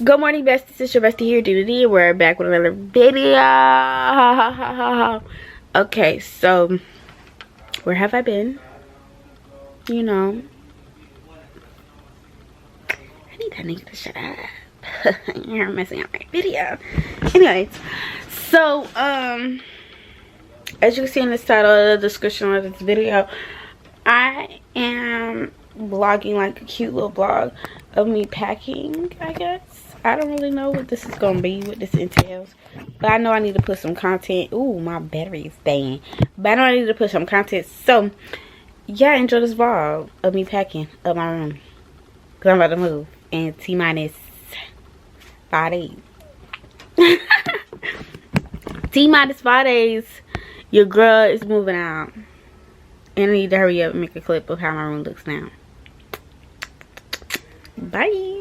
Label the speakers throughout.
Speaker 1: Good morning, besties. It's your bestie here, DDD. We're back with another video. Okay, so where have I been? You know, I need that nigga to shut up. You're messing up my video. Anyways, so as you can see in this title, the description of this video, I am vlogging like a cute little vlog of me packing, I guess. I don't really know what this is gonna be, what this entails, but I know I need to put some content. Ooh, my battery is dying, but I know I need to put some content. So yeah, enjoy this vlog of me packing up my room, because I'm about to move in T-minus 5 days. T-minus 5 days, your girl is moving out, and I need to hurry up and make a clip of how my room looks now. Bye.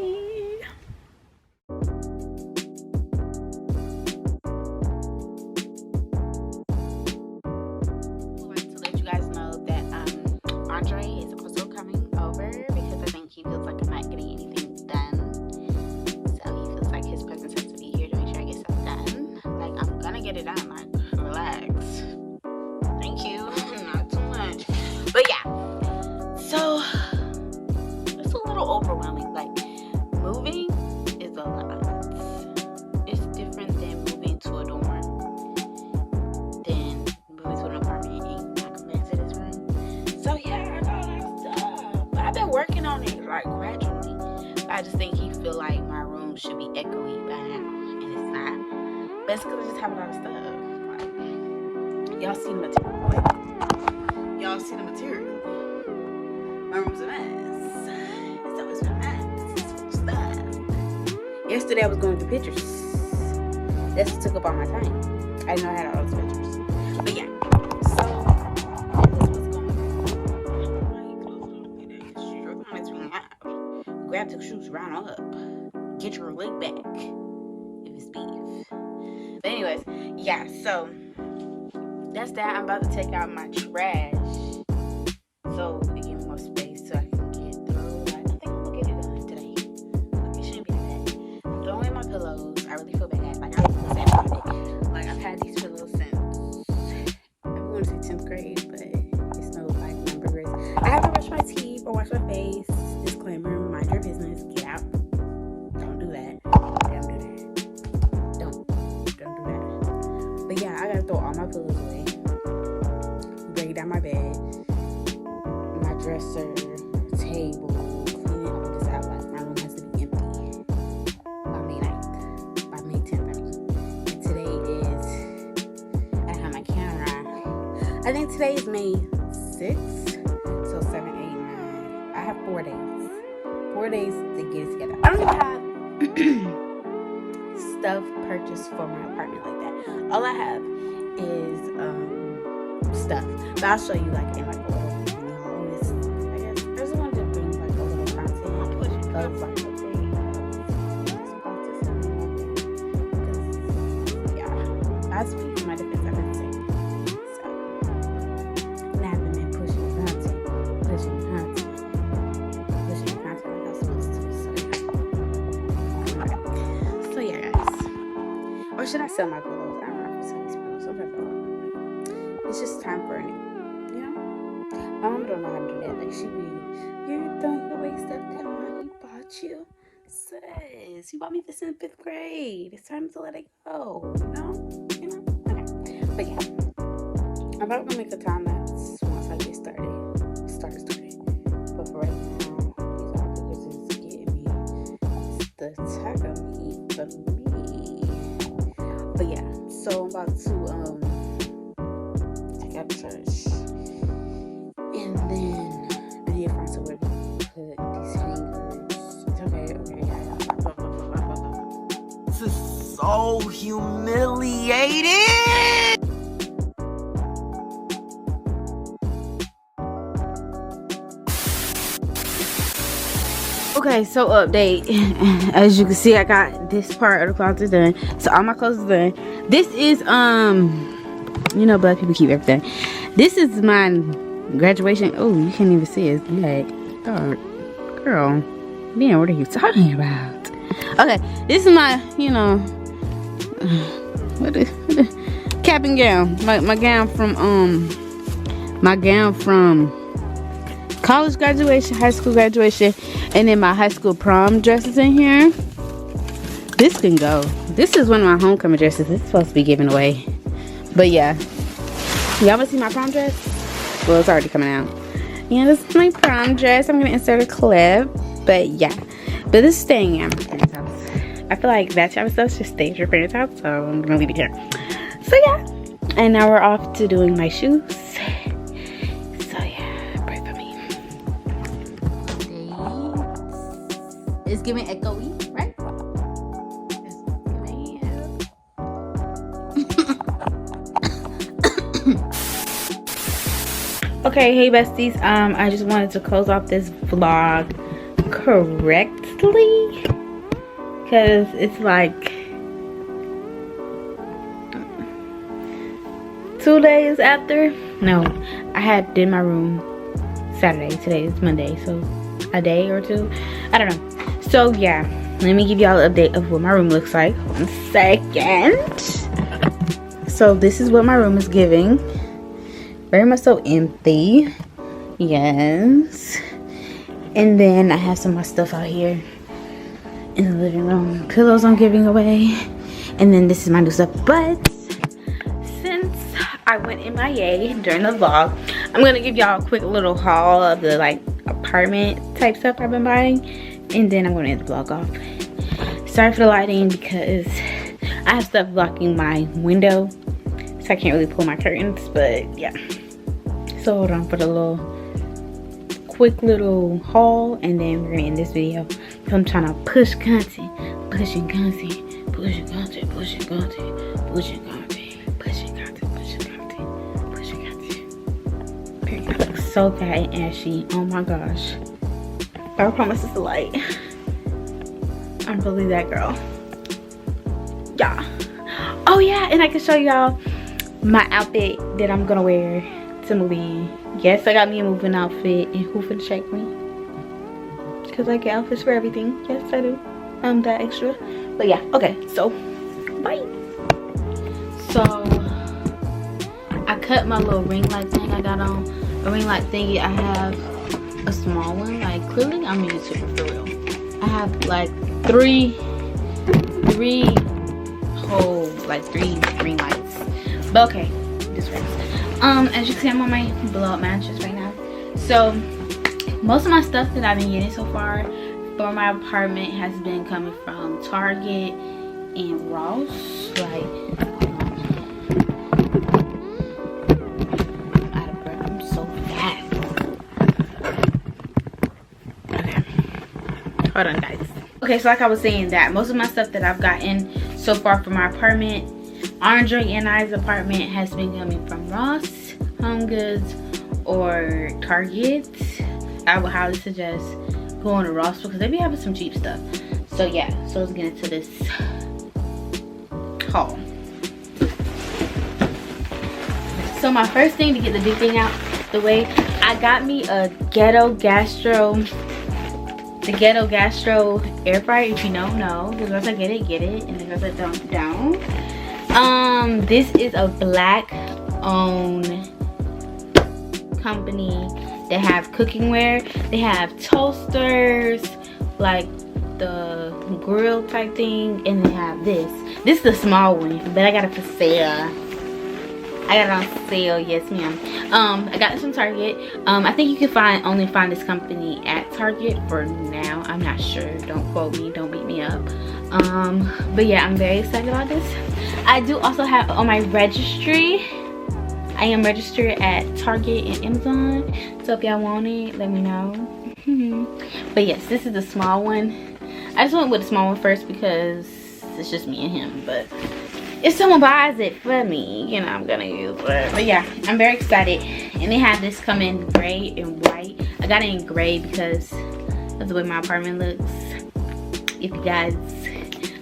Speaker 1: But yeah, so it's a little overwhelming. Like, moving is a lot. It's different than moving to a dorm, than moving to an apartment and not coming back to this room. So yeah, I got a lot of stuff, but I've been working on it like gradually. I just think he feel like my room should be echoey by now, and it's not. But it's because I just have a lot of stuff. Like, y'all see the material. Y'all see the material. My room's a mess. It's always been a mess. It's full of stuff. Yesterday I was going through pictures. That's what took up all my time. I didn't know I had all those pictures. But yeah. So this was going on. Grab the shoes, round up. Get your leg back. If it's beef. But anyways, yeah, so that's that. I'm about to take out my trash, so it gives me more space so I can get through. I think I'm gonna get it done today. It shouldn't be that bad. I'm throwing away my pillows. I really feel bad. Like, I really feel sad about it. Like, I've had these pillows since, I want to say 10th grade, but it's no like number grades. I haven't brushed my teeth or washed my face. Disclaimer: mind your business. Get out. Don't do that. Don't do that. Don't do that. But yeah, I gotta throw all my pillows away. Break down my bed, my dresser, table, clean all this out. Like, my room has to be empty by May 9th, by May 10th. And today is, I have my camera. I think today is May 6th, so 7, 8, 9. I have 4 days. 4 days to get it together. I don't even have stuff purchased for my apartment like that. All I have is stuff, but I'll show you like in like a little this, I guess I just wanted to bring like a little content of like what they because yeah, I speak for my defense. I've been saying so, and I haven't been pushing content like I'm supposed to. So yeah, guys, or should I sell my pillows? I don't know if I sell these pillows. It's just time for a new, you know? My mom don't know how to do that. Like, she be, you're throwing away stuff that mommy bought you. Sis, you bought me this in 5th grade. It's time to let it go, you know? Okay. But yeah, I'm about to make a time lapse once I get started. But for right now, these articles is getting me the taco meat for me. But yeah, so I'm about to, up church, and then I need to find somewhere to put these hangers. It's okay, yeah. This is so humiliating. Okay, so update. As you can see, I got this part of the closet done. So all my clothes are done. This is you know, black people keep everything. This is my graduation. Oh, you can't even see it. It's black. Oh, girl. Man, what are you talking about? Okay, this is my, you know, what is cap and gown. My gown from college graduation, high school graduation, and then my high school prom dresses in here. This can go. This is one of my homecoming dresses. It's supposed to be given away. But yeah. Y'all wanna see my prom dress? Well, it's already coming out. Yeah, this is my prom dress. I'm gonna insert a clip. But yeah. But this is staying at my parents' house. I feel like that type of stuff should stay at your parents' house, so I'm gonna leave it here. So yeah. And now we're off to doing my shoes. So yeah, pray for me. It's giving echoey, right? Okay, hey besties, I just wanted to close off this vlog correctly because it's like 2 days after. No, I did my room Saturday. Today is Monday, so a day or two, I don't know. So yeah, let me give y'all an update of what my room looks like. 1 second. So this is what my room is giving. Very much so empty. Yes. And then I have some of my stuff out here in the living room. Pillows I'm giving away. And then this is my new stuff. But since I went MIA during the vlog, I'm gonna give y'all a quick little haul of the like apartment type stuff I've been buying. And then I'm gonna end the vlog off. Sorry for the lighting because I have stuff blocking my window. So I can't really pull my curtains, but yeah. So hold on for the quick little haul, and then we're gonna end this video. I'm trying to push content, pushing content, pushing content, pushing content, pushing content, pushing content, pushing content, pushing content. Period. I look so fat and ashy. Oh my gosh. I promise it's the light. I'm really that girl. Yeah. Oh yeah, and I can show y'all my outfit that I'm gonna wear to move in. Yes, I got me a moving outfit, and who finna check me? Cause I get outfits for everything. Yes, I do. I'm that extra. But yeah, okay, so bye. So I cut my little ring light thing I got on. A ring light thingy. I have a small one. Like clearly I'm a YouTuber for real. I have like three whole like 3 ring lights. But okay, this works. As you can see, I'm on my blow-up mattress right now. So most of my stuff that I've been getting so far for my apartment has been coming from Target and Ross. Like, I'm out of breath. I'm so fat. Okay, hold on guys. Okay, so like I was saying, that most of my stuff that I've gotten so far from my apartment, Andre and I's apartment, has been coming from Ross, Homegoods, or Target. I would highly suggest going to Ross because they be having some cheap stuff. So yeah, so let's get into this haul. So my first thing, to get the big thing out the way, I got me a Ghetto Gastro air fryer. If you don't know, the girls that get it, and the girls that don't. This is a black owned company. They have cookingware, they have toasters, like the grill type thing, and they have this. This is the small one, but I got it for sale. I got it on sale, yes ma'am. I got this from Target. I think you can only find this company at Target for now. I'm not sure. Don't quote me. Don't beat me up. But yeah, I'm very excited about this. I do also have on my registry. I am registered at Target and Amazon. So if y'all want it, let me know. But yes, this is the small one. I just went with the small one first because it's just me and him. But if someone buys it for me, you know, I'm gonna use it. But yeah, I'm very excited. And they have this come in gray and white. I got it in gray because of the way my apartment looks. If you guys,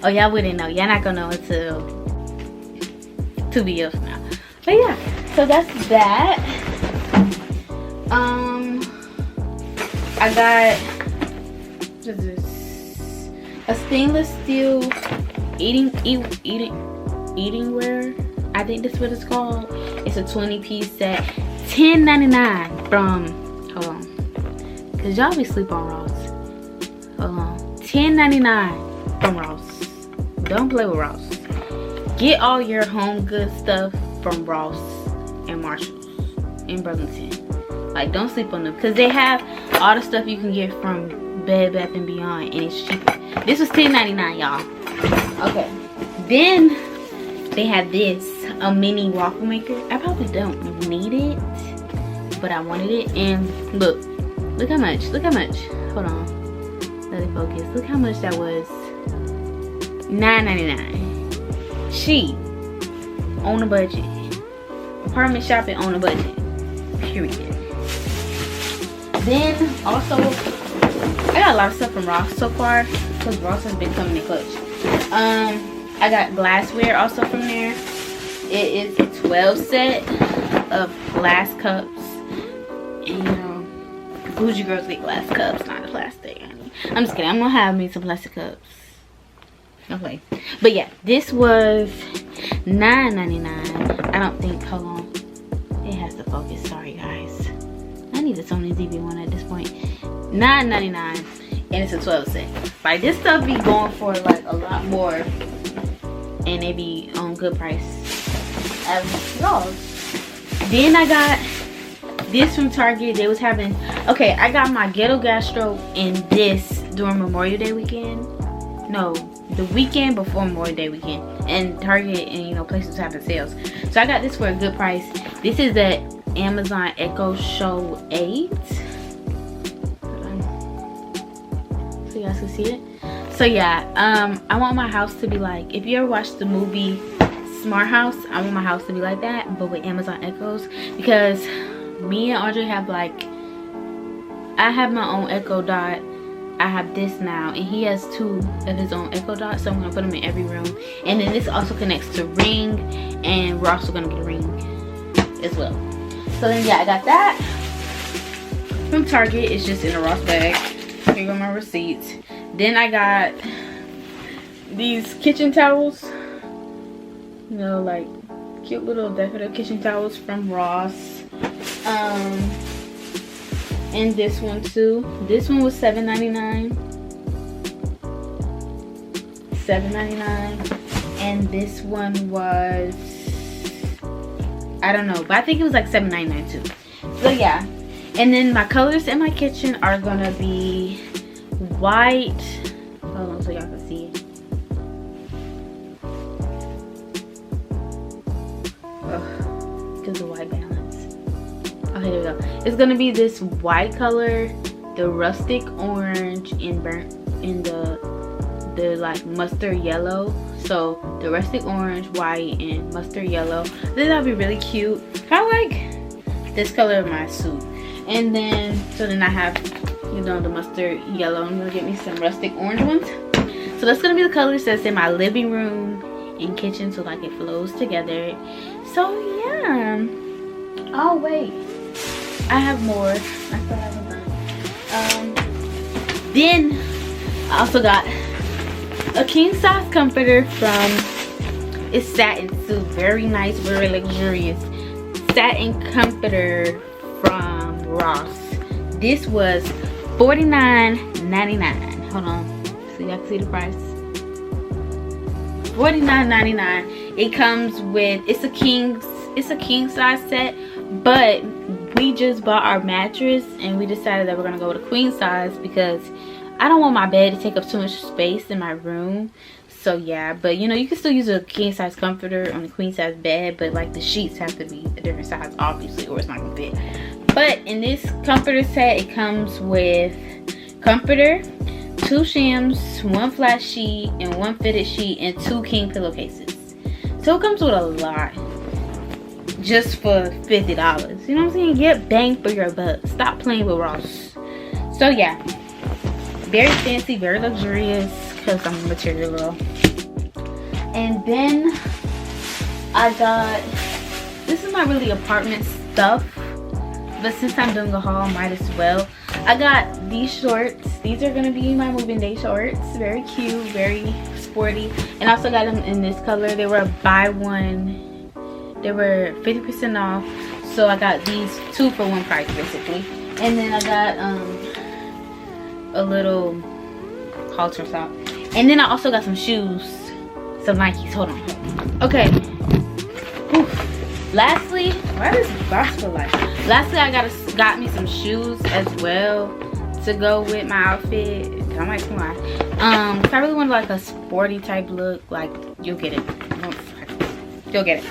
Speaker 1: oh, y'all wouldn't know. Y'all not gonna know until 2 videos from now. But yeah, so that's that. I got, what is this? a stainless steel eatingware. I think that's what it's called. It's a 20-piece set, $10.99 from, hold on, cause y'all be sleep on Ross. Hold on, $10.99 from Ross. Don't play with Ross. Get all your home good stuff from Ross and Marshalls in Burlington. Like, don't sleep on them, because they have all the stuff you can get from Bed Bath & Beyond, and it's cheaper. This was $10.99, y'all. Okay, then they had this, a mini waffle maker. I probably don't need it, but I wanted it. And look how much, hold on, let it focus. Look how much that was. $9.99. Cheap, on a budget. Apartment shopping on a budget, period. Then also, I got a lot of stuff from Ross so far, because Ross has been coming in clutch. I got glassware also from there. It is a 12 set of glass cups. And you know, bougie girls get glass cups, not a plastic. I'm just kidding. I'm gonna have me some plastic cups. Okay, but yeah, this was $9.99. I don't think, hold on, it has to focus. Sorry guys, I need a Sony ZV-1 at this point. $9.99, and it's a 12 set. Like, this stuff be going for like a lot more, and they be on good price as llols. Then I got this from Target. They was having, okay, I got my Ghetto Gastro and this during Memorial Day weekend. No, the weekend before Memorial Day weekend, and Target and, you know, places having sales. So I got this for a good price. This is the Amazon Echo Show 8. So you guys can see it. So yeah, I want my house to be like, if you ever watched the movie Smart House, I want my house to be like that, but with Amazon Echoes, because me and Audrey have like, I have my own Echo Dot. I have this now, and he has 2 of his own Echo Dots, so I'm gonna put them in every room. And then this also connects to Ring, and we're also gonna get a Ring as well. So then yeah, I got that from Target. It's just in a Ross bag. Here go my receipts. Then I got these kitchen towels, you know, like cute little decorative kitchen towels from Ross. And this one too. This one was $7.99. $7.99. And this one was, I don't know, but I think it was like $7.99 too. So yeah. And then my colors in my kitchen are gonna be white. Hold on so y'all can see it. Because the white balance. Okay, there we go. It's gonna be this white color, the rustic orange, and burnt in the like mustard yellow. So the rustic orange, white, and mustard yellow. Then that'll be really cute. Kind of like this color of my suit. And then, so then I have, you know, the mustard yellow. I'm gonna get me some rustic orange ones. So that's gonna be the colors that's in my living room and kitchen, so like it flows together. So yeah. Oh wait, I have more. I still haven't done. Then I also got a king size comforter from, it's satin too, very nice, very luxurious satin comforter from Ross. This was $49.99. Hold on, so y'all can see the price. $49.99. It comes with, it's a king size set, but we just bought our mattress and we decided that we're gonna go with a queen size because I don't want my bed to take up too much space in my room. So yeah, but you know, you can still use a king size comforter on a queen size bed, but like the sheets have to be a different size obviously, or it's not gonna fit. But in this comforter set, it comes with comforter, 2 shams, 1 flat sheet, and 1 fitted sheet, and 2 king pillowcases. So it comes with a lot just for $50. You know what I'm saying? Get bang for your buck. Stop playing with Ross. So yeah, very fancy, very luxurious, because I'm a material girl. And then I got, this is not really apartment stuff, but since I'm doing a haul, might as well. I got these shorts. These are gonna be my moving day shorts. Very cute, very sporty. And I also got them in this color. They were buy one. They were 50% off. So I got these 2 for 1 price basically. And then I got a little halter top. And then I also got some shoes. Some Nikes. Hold on. Okay. Oof. Lastly, why does this box feel like? Lastly, I got me some shoes as well to go with my outfit. I might come on. I really want like a sporty type look. Like, you'll get it. You'll get it.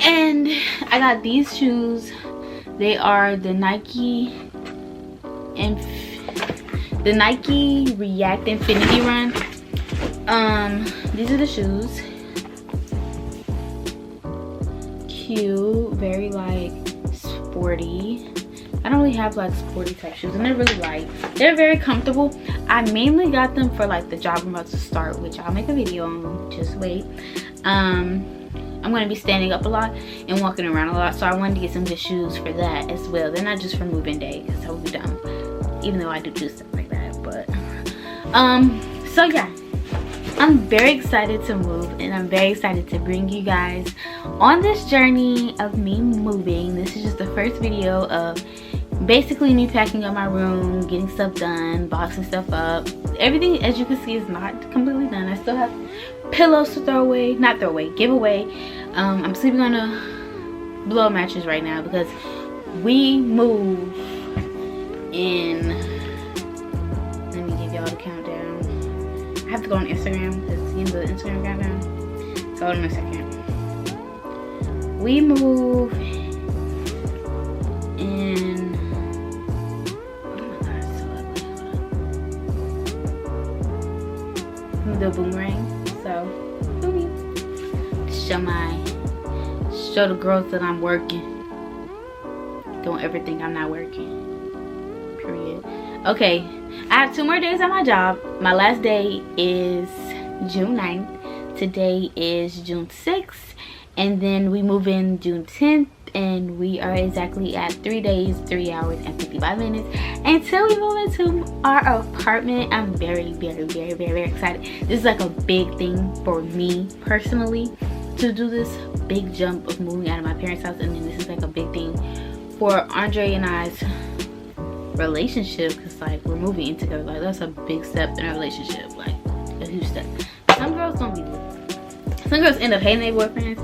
Speaker 1: And I got these shoes. They are the Nike React Infinity Run. These are the shoes. Cute, very like sporty. I don't really have like sporty type shoes, and they're really light. They're very comfortable. I mainly got them for like the job I'm about to start, which I'll make a video on. Just wait. I'm gonna be standing up a lot and walking around a lot, so I wanted to get some good shoes for that as well. They're not just for moving day, because I would be dumb, even though I do stuff like that. But so yeah, I'm very excited to move, and I'm very excited to bring you guys on this journey of me moving. This is just the first video of basically me packing up my room, getting stuff done, boxing stuff up. Everything, as you can see, is not completely done. I still have pillows to throw away, not throw away, give away. I'm sleeping on a blow mattress right now because we move in, let me give y'all the countdown. I have to go on Instagram because you know the Instagram countdown. So hold on a second. We move in, oh my god, it's so ugly. The boomerang. So show the girls that I'm working. Don't ever think I'm not working. Period. Okay, I have 2 more days on my job. My last day is June 9th. Today is June 6th. And then we move in June 10th. And we are exactly at 3 days, 3 hours, and 55 minutes until we move into our apartment. I'm very, very, very, very, very excited. This is like a big thing for me personally, to do this big jump of moving out of my parents' house. And then this is like a big thing for Andre and I's relationship, because like we're moving in together. Like, that's a big step in our relationship, like a huge step. Some girls don't be good. Some girls end up hating their boyfriends.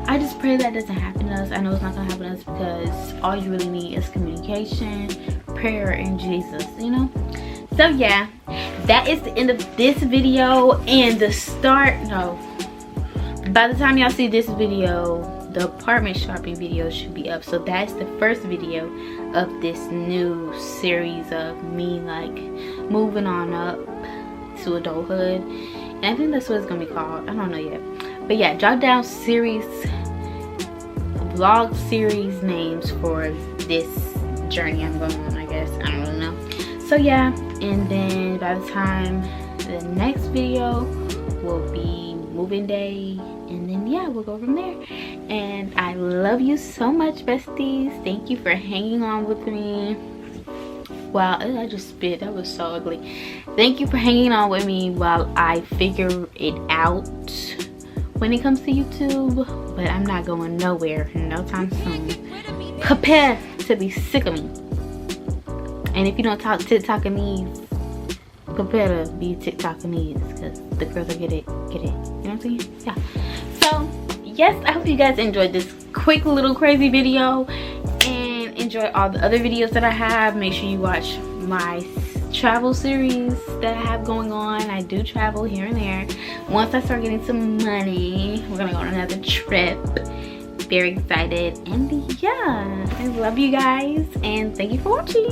Speaker 1: I just pray that doesn't happen to us. I know it's not gonna happen to us, because all you really need is communication, prayer, and Jesus, you know? So yeah, that is the end of this video. And the start, no, by the time y'all see this video, the apartment shopping video should be up. So that's the first video of this new series of me like moving on up to adulthood. And I think that's what it's gonna be called. I don't know yet. But yeah, jot down vlog series names for this journey I'm going on, I guess. I don't really know. So yeah, and then by the time the next video will be moving day, and then yeah, we'll go from there. And I love you so much, besties. Thank you for hanging on with me. Wow, I just spit. That was so ugly. Thank you for hanging on with me while I figure it out when it comes to YouTube. But I'm not going nowhere no time soon. Prepare to be sick of me. And if you don't talk TikTokese, prepare to be TikTokese, because the girls will get it. You know what I'm saying? Yeah. So yes, I hope you guys enjoyed this quick little crazy video, and enjoy all the other videos that I have. Make sure you watch my travel series that I have going on. I do travel here and there. Once I start getting some money, we're gonna go on another trip. Very excited. And yeah, I love you guys, and thank you for watching.